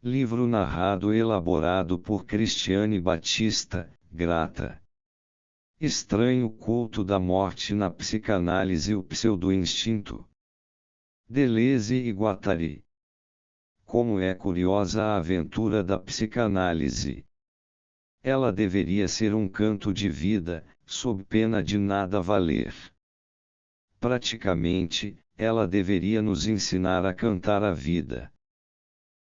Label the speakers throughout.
Speaker 1: Livro narrado e elaborado por Cristiane Batista, Grata. Estranho culto da morte na psicanálise. O pseudo-instinto. Deleuze e Guattari. Como é curiosa a aventura da psicanálise. Ela deveria ser um canto de vida, sob pena de nada valer. Praticamente, ela deveria nos ensinar a cantar a vida.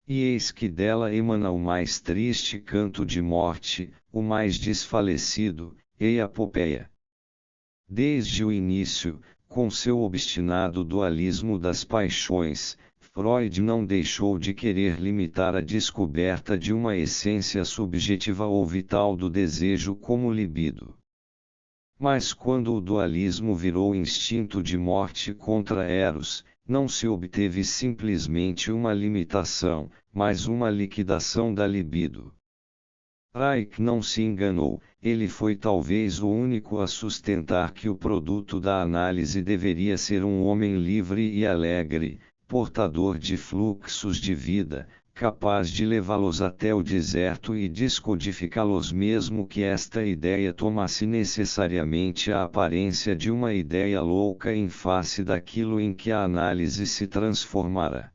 Speaker 1: E eis que dela emana o mais triste canto de morte, o mais desfalecido, e a apopeia. Desde o início, com seu obstinado dualismo das paixões, Freud não deixou de querer limitar a descoberta de uma essência subjetiva ou vital do desejo como libido. Mas quando o dualismo virou instinto de morte contra Eros, não se obteve simplesmente uma limitação, mas uma liquidação da libido. Reich não se enganou, ele foi talvez o único a sustentar que o produto da análise deveria ser um homem livre e alegre, portador de fluxos de vida, capaz de levá-los até o deserto e descodificá-los, mesmo que esta ideia tomasse necessariamente a aparência de uma ideia louca em face daquilo em que a análise se transformara.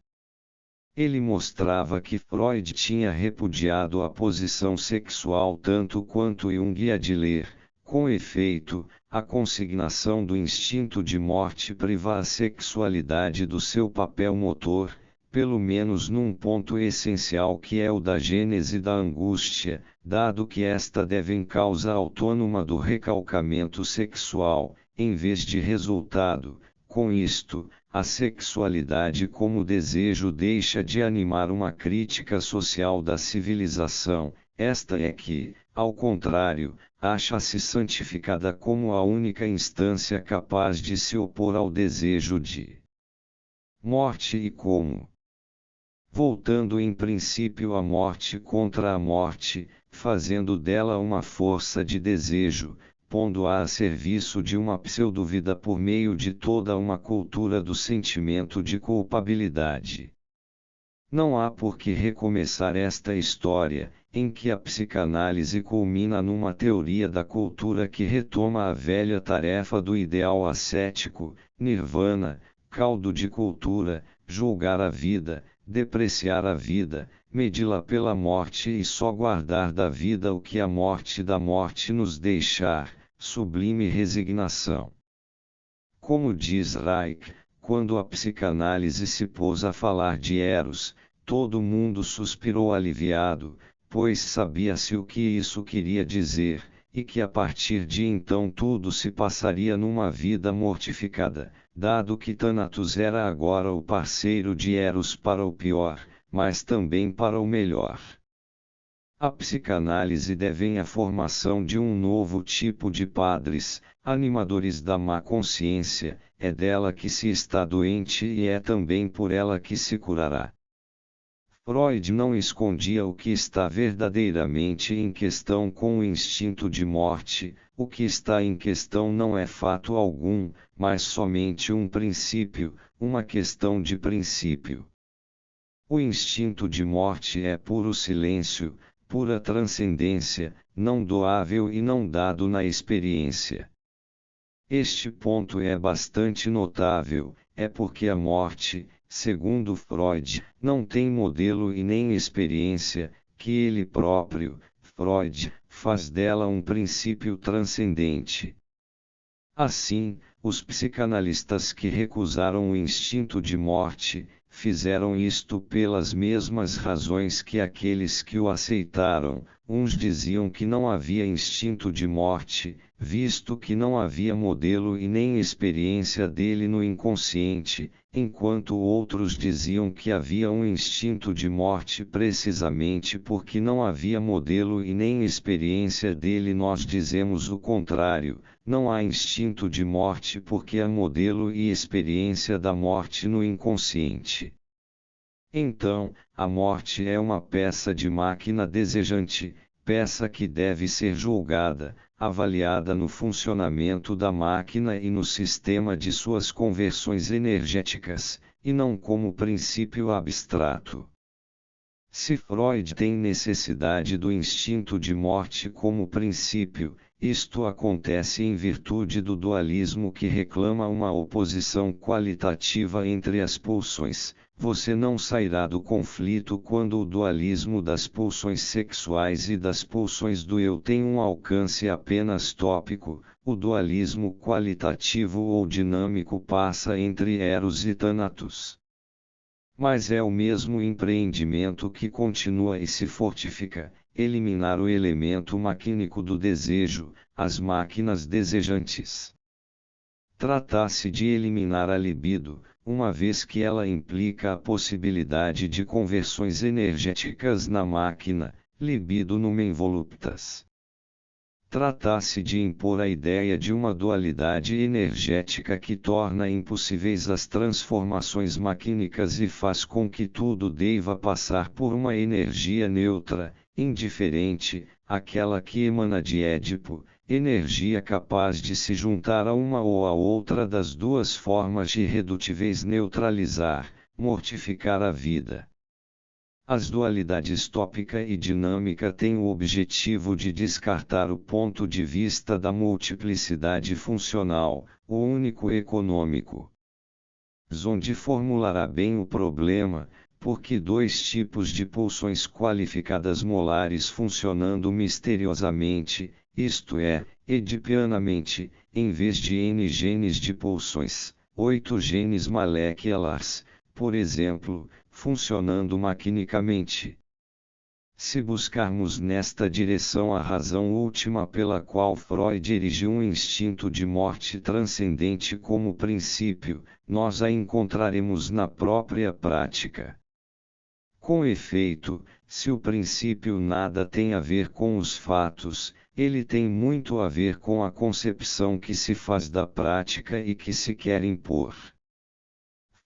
Speaker 1: Ele mostrava que Freud tinha repudiado a posição sexual tanto quanto Jung a de ler. Com efeito, a consignação do instinto de morte priva a sexualidade do seu papel motor, pelo menos num ponto essencial que é o da gênese da angústia, dado que esta deve em causa autônoma do recalcamento sexual, em vez de resultado. Com isto, a sexualidade como desejo deixa de animar uma crítica social da civilização, esta é que, ao contrário, acha-se santificada como a única instância capaz de se opor ao desejo de morte e como, voltando em princípio a morte contra a morte, fazendo dela uma força de desejo, pondo-a a serviço de uma pseudo-vida por meio de toda uma cultura do sentimento de culpabilidade. Não há por que recomeçar esta história, em que a psicanálise culmina numa teoria da cultura que retoma a velha tarefa do ideal ascético, nirvana, caldo de cultura, julgar a vida, depreciar a vida, medi-la pela morte e só guardar da vida o que a morte da morte nos deixar, sublime resignação. Como diz Reich, quando a psicanálise se pôs a falar de Eros, todo mundo suspirou aliviado, pois sabia-se o que isso queria dizer, e que a partir de então tudo se passaria numa vida mortificada, dado que Thanatos era agora o parceiro de Eros para o pior, mas também para o melhor. A psicanálise deve à formação de um novo tipo de padres, animadores da má consciência, é dela que se está doente e é também por ela que se curará. Freud não escondia o que está verdadeiramente em questão com o instinto de morte. O que está em questão não é fato algum, mas somente um princípio, uma questão de princípio. O instinto de morte é puro silêncio, pura transcendência, não doável e não dado na experiência. Este ponto é bastante notável, é porque a morte, segundo Freud, não tem modelo e nem experiência, que ele próprio, Freud, faz dela um princípio transcendente. Assim, os psicanalistas que recusaram o instinto de morte, fizeram isto pelas mesmas razões que aqueles que o aceitaram. Uns diziam que não havia instinto de morte, visto que não havia modelo e nem experiência dele no inconsciente, enquanto outros diziam que havia um instinto de morte precisamente porque não havia modelo e nem experiência dele. Nós dizemos o contrário, não há instinto de morte porque há modelo e experiência da morte no inconsciente. Então, a morte é uma peça de máquina desejante, peça que deve ser julgada, avaliada no funcionamento da máquina e no sistema de suas conversões energéticas, e não como princípio abstrato. Se Freud tem necessidade do instinto de morte como princípio, isto acontece em virtude do dualismo que reclama uma oposição qualitativa entre as pulsões. Você não sairá do conflito quando o dualismo das pulsões sexuais e das pulsões do eu tem um alcance apenas tópico. O dualismo qualitativo ou dinâmico passa entre Eros e Thanatos. Mas é o mesmo empreendimento que continua e se fortifica: eliminar o elemento maquínico do desejo, as máquinas desejantes. Trata-se de eliminar a libido, uma vez que ela implica a possibilidade de conversões energéticas na máquina, libido numen voluptas. Trata-se de impor a ideia de uma dualidade energética que torna impossíveis as transformações maquínicas e faz com que tudo deva passar por uma energia neutra, indiferente, aquela que emana de Édipo, energia capaz de se juntar a uma ou a outra das duas formas irredutíveis: neutralizar, mortificar a vida. As dualidades tópica e dinâmica têm o objetivo de descartar o ponto de vista da multiplicidade funcional, o único econômico. Zonde formulará bem o problema, porque dois tipos de pulsões qualificadas molares funcionando misteriosamente, isto é, edipianamente, em vez de N genes de pulsões, 8 genes moleculares, por exemplo, funcionando maquinicamente. Se buscarmos nesta direção a razão última pela qual Freud erigiu um instinto de morte transcendente como princípio, nós a encontraremos na própria prática. Com efeito, se o princípio nada tem a ver com os fatos, ele tem muito a ver com a concepção que se faz da prática e que se quer impor.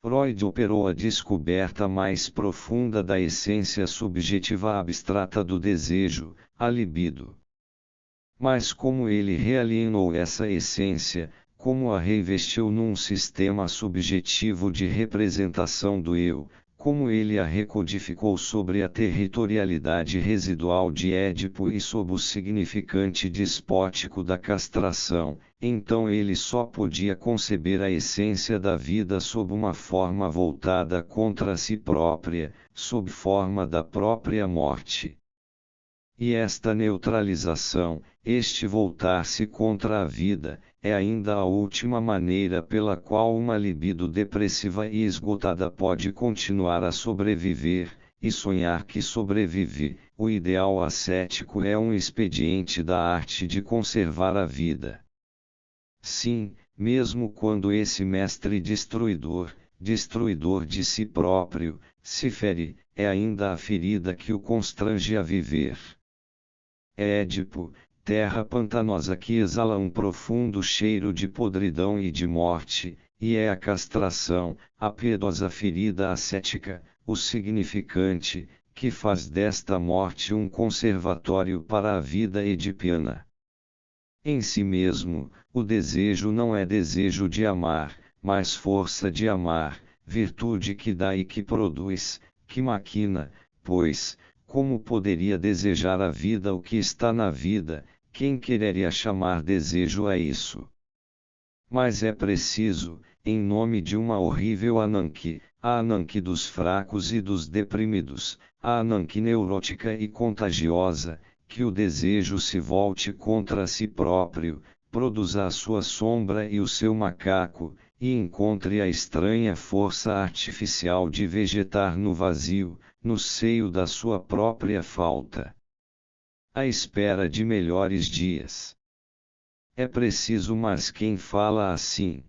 Speaker 1: Freud operou a descoberta mais profunda da essência subjetiva abstrata do desejo, a libido. Mas como ele realienou essa essência, como a revestiu num sistema subjetivo de representação do eu, como ele a recodificou sobre a territorialidade residual de Édipo e sob o significante despótico da castração, então ele só podia conceber a essência da vida sob uma forma voltada contra si própria, sob forma da própria morte. E esta neutralização, este voltar-se contra a vida, é ainda a última maneira pela qual uma libido depressiva e esgotada pode continuar a sobreviver, e sonhar que sobrevive. O ideal ascético é um expediente da arte de conservar a vida. Sim, mesmo quando esse mestre destruidor de si próprio, se fere, é ainda a ferida que o constrange a viver. É Édipo, terra pantanosa que exala um profundo cheiro de podridão e de morte, e é a castração, a piedosa ferida ascética, o significante, que faz desta morte um conservatório para a vida edipiana. Em si mesmo, o desejo não é desejo de amar, mas força de amar, virtude que dá e que produz, que maquina, pois, como poderia desejar a vida o que está na vida, quem quereria chamar desejo a isso? Mas é preciso, em nome de uma horrível Ananke, a Ananke dos fracos e dos deprimidos, a Ananke neurótica e contagiosa, que o desejo se volte contra si próprio, produza a sua sombra e o seu macaco, e encontre a estranha força artificial de vegetar no vazio, no seio da sua própria falta. À espera de melhores dias. É preciso, mas quem fala assim?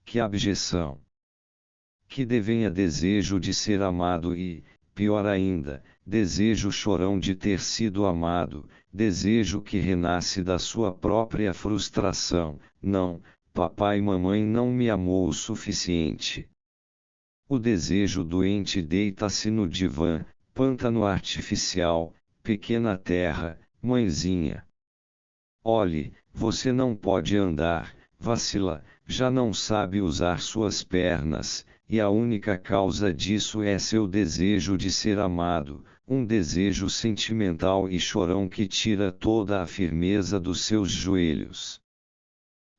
Speaker 1: Que abjeção! Que devenha desejo de ser amado e, pior ainda, desejo chorão de ter sido amado, desejo que renasce da sua própria frustração: não, papai e mamãe não me amou o suficiente. O desejo doente deita-se no divã, pântano artificial, pequena terra, mãezinha. Olhe, você não pode andar, vacila, já não sabe usar suas pernas, e a única causa disso é seu desejo de ser amado, um desejo sentimental e chorão que tira toda a firmeza dos seus joelhos.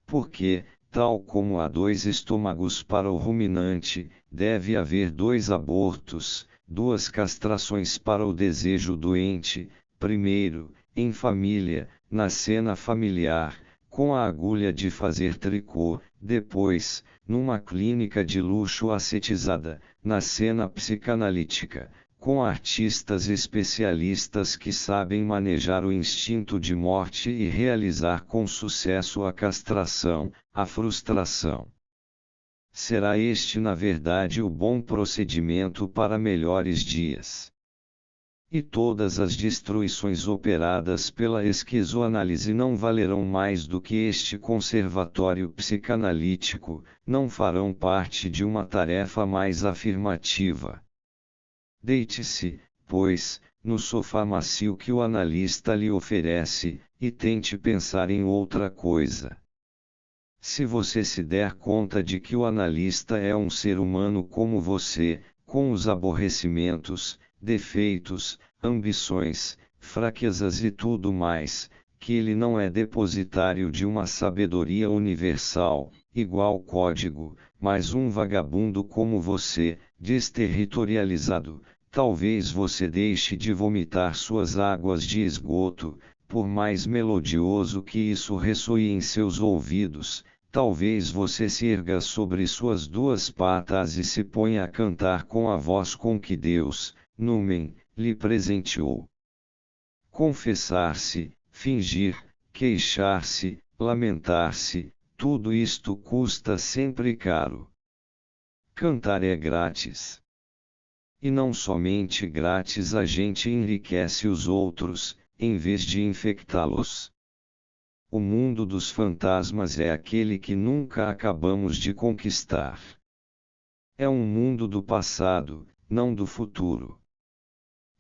Speaker 1: Porque, tal como há 2 estômagos para o ruminante, deve haver 2 abortos, 2 castrações para o desejo doente, primeiro, em família, na cena familiar, com a agulha de fazer tricô, depois, numa clínica de luxo ascetizada, na cena psicanalítica, com artistas especialistas que sabem manejar o instinto de morte e realizar com sucesso a castração, a frustração. Será este na verdade o bom procedimento para melhores dias. E todas as destruições operadas pela esquizoanálise não valerão mais do que este conservatório psicanalítico, não farão parte de uma tarefa mais afirmativa. Deite-se, pois, no sofá macio que o analista lhe oferece, e tente pensar em outra coisa. Se você se der conta de que o analista é um ser humano como você, com os aborrecimentos, defeitos, ambições, fraquezas e tudo mais, que ele não é depositário de uma sabedoria universal, igual código, mas um vagabundo como você, desterritorializado, talvez você deixe de vomitar suas águas de esgoto, por mais melodioso que isso ressoe em seus ouvidos. Talvez você se erga sobre suas 2 patas e se ponha a cantar com a voz com que Deus, Numen, lhe presenteou. Confessar-se, fingir, queixar-se, lamentar-se, tudo isto custa sempre caro. Cantar é grátis. E não somente grátis, a gente enriquece os outros, em vez de infectá-los. O mundo dos fantasmas é aquele que nunca acabamos de conquistar. É um mundo do passado, não do futuro.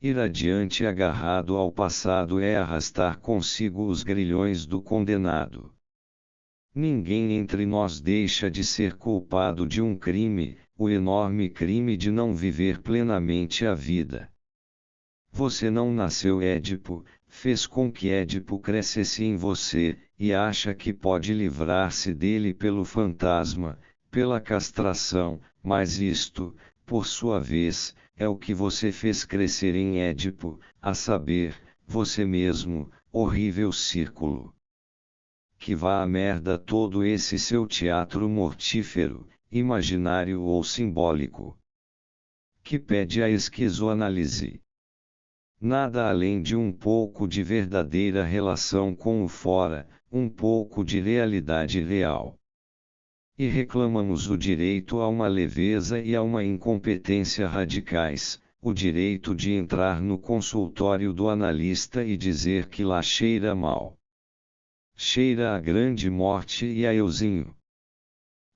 Speaker 1: Ir adiante agarrado ao passado é arrastar consigo os grilhões do condenado. Ninguém entre nós deixa de ser culpado de um crime, o enorme crime de não viver plenamente a vida. Você não nasceu Édipo, fez com que Édipo crescesse em você, e acha que pode livrar-se dele pelo fantasma, pela castração, mas isto, por sua vez, é o que você fez crescer em Édipo, a saber, você mesmo, horrível círculo. Que vá à merda todo esse seu teatro mortífero, imaginário ou simbólico. Que pede a esquizoanálise. Nada além de um pouco de verdadeira relação com o fora, um pouco de realidade real. E reclamamos o direito a uma leveza e a uma incompetência radicais, o direito de entrar no consultório do analista e dizer que lá cheira mal. Cheira a grande morte e a euzinho.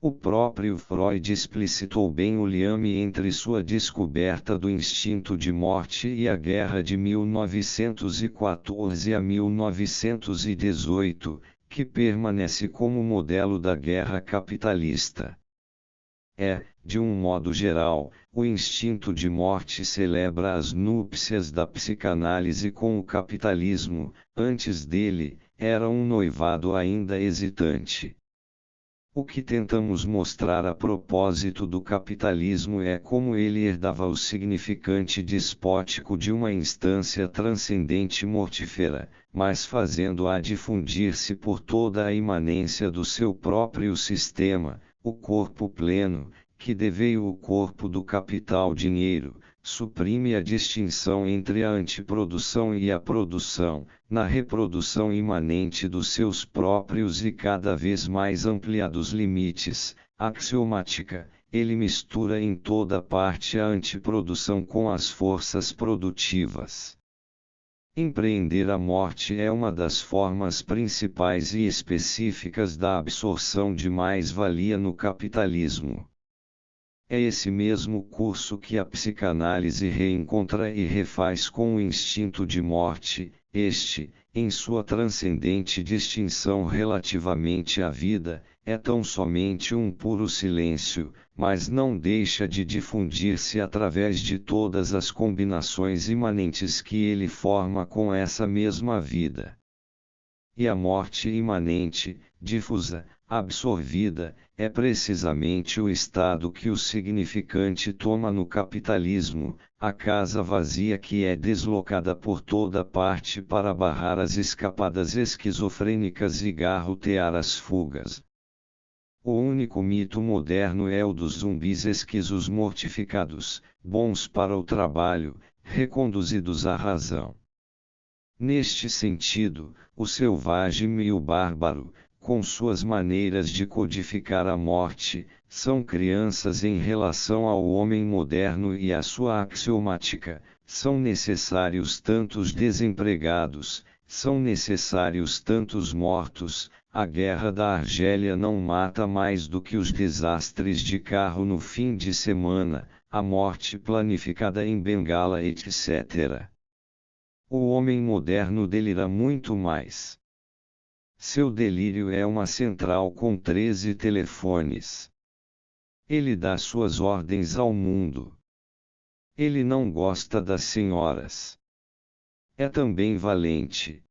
Speaker 1: O próprio Freud explicitou bem o liame entre sua descoberta do instinto de morte e a guerra de 1914 a 1918, que permanece como modelo da guerra capitalista. De um modo geral, o instinto de morte celebra as núpcias da psicanálise com o capitalismo, antes dele, era um noivado ainda hesitante. O que tentamos mostrar a propósito do capitalismo é como ele herdava o significante despótico de uma instância transcendente mortífera, mas fazendo-a difundir-se por toda a imanência do seu próprio sistema, o corpo pleno, que deveio o corpo do capital-dinheiro, suprime a distinção entre a antiprodução e a produção, na reprodução imanente dos seus próprios e cada vez mais ampliados limites, axiomática, ele mistura em toda parte a antiprodução com as forças produtivas. Empreender a morte é uma das formas principais e específicas da absorção de mais-valia no capitalismo. É esse mesmo curso que a psicanálise reencontra e refaz com o instinto de morte, em sua transcendente distinção relativamente à vida, é tão somente um puro silêncio, mas não deixa de difundir-se através de todas as combinações imanentes que ele forma com essa mesma vida. E a morte imanente, difusa, absorvida, é precisamente o estado que o significante toma no capitalismo, a casa vazia que é deslocada por toda parte para barrar as escapadas esquizofrênicas e garrotear as fugas. O único mito moderno é o dos zumbis esquisos mortificados, bons para o trabalho, reconduzidos à razão. Neste sentido, o selvagem e o bárbaro, com suas maneiras de codificar a morte, são crianças em relação ao homem moderno e à sua axiomática. São necessários tantos desempregados, são necessários tantos mortos. A guerra da Argélia não mata mais do que os desastres de carro no fim de semana, a morte planificada em Bengala, etc. O homem moderno delira muito mais. Seu delírio é uma central com 13 telefones. Ele dá suas ordens ao mundo. Ele não gosta das senhoras. É também valente.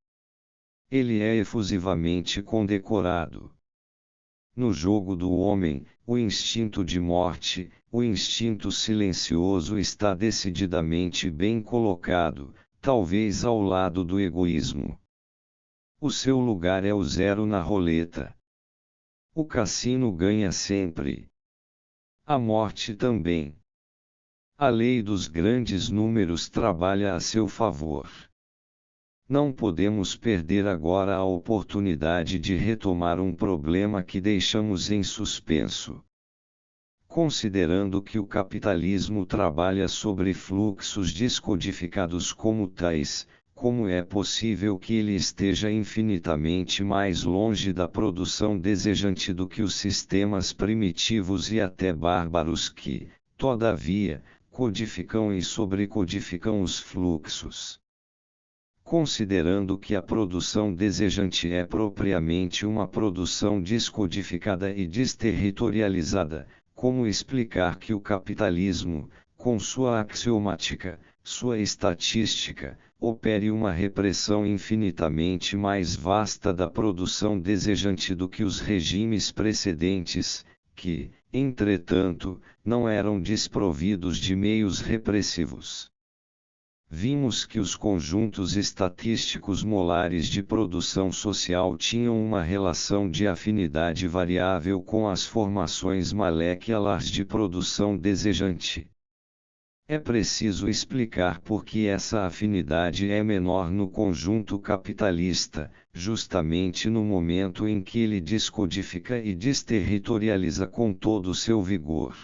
Speaker 1: Ele é efusivamente condecorado. No jogo do homem, o instinto de morte, o instinto silencioso está decididamente bem colocado, talvez ao lado do egoísmo. O seu lugar é o zero na roleta. O cassino ganha sempre. A morte também. A lei dos grandes números trabalha a seu favor. Não podemos perder agora a oportunidade de retomar um problema que deixamos em suspenso. Considerando que o capitalismo trabalha sobre fluxos descodificados como tais, como é possível que ele esteja infinitamente mais longe da produção desejante do que os sistemas primitivos e até bárbaros que, todavia, codificam e sobrecodificam os fluxos? Considerando que a produção desejante é propriamente uma produção descodificada e desterritorializada, como explicar que o capitalismo, com sua axiomática, sua estatística, opere uma repressão infinitamente mais vasta da produção desejante do que os regimes precedentes, que, entretanto, não eram desprovidos de meios repressivos? Vimos que os conjuntos estatísticos molares de produção social tinham uma relação de afinidade variável com as formações moleculares de produção desejante. É preciso explicar por que essa afinidade é menor no conjunto capitalista, justamente no momento em que ele descodifica e desterritorializa com todo o seu vigor.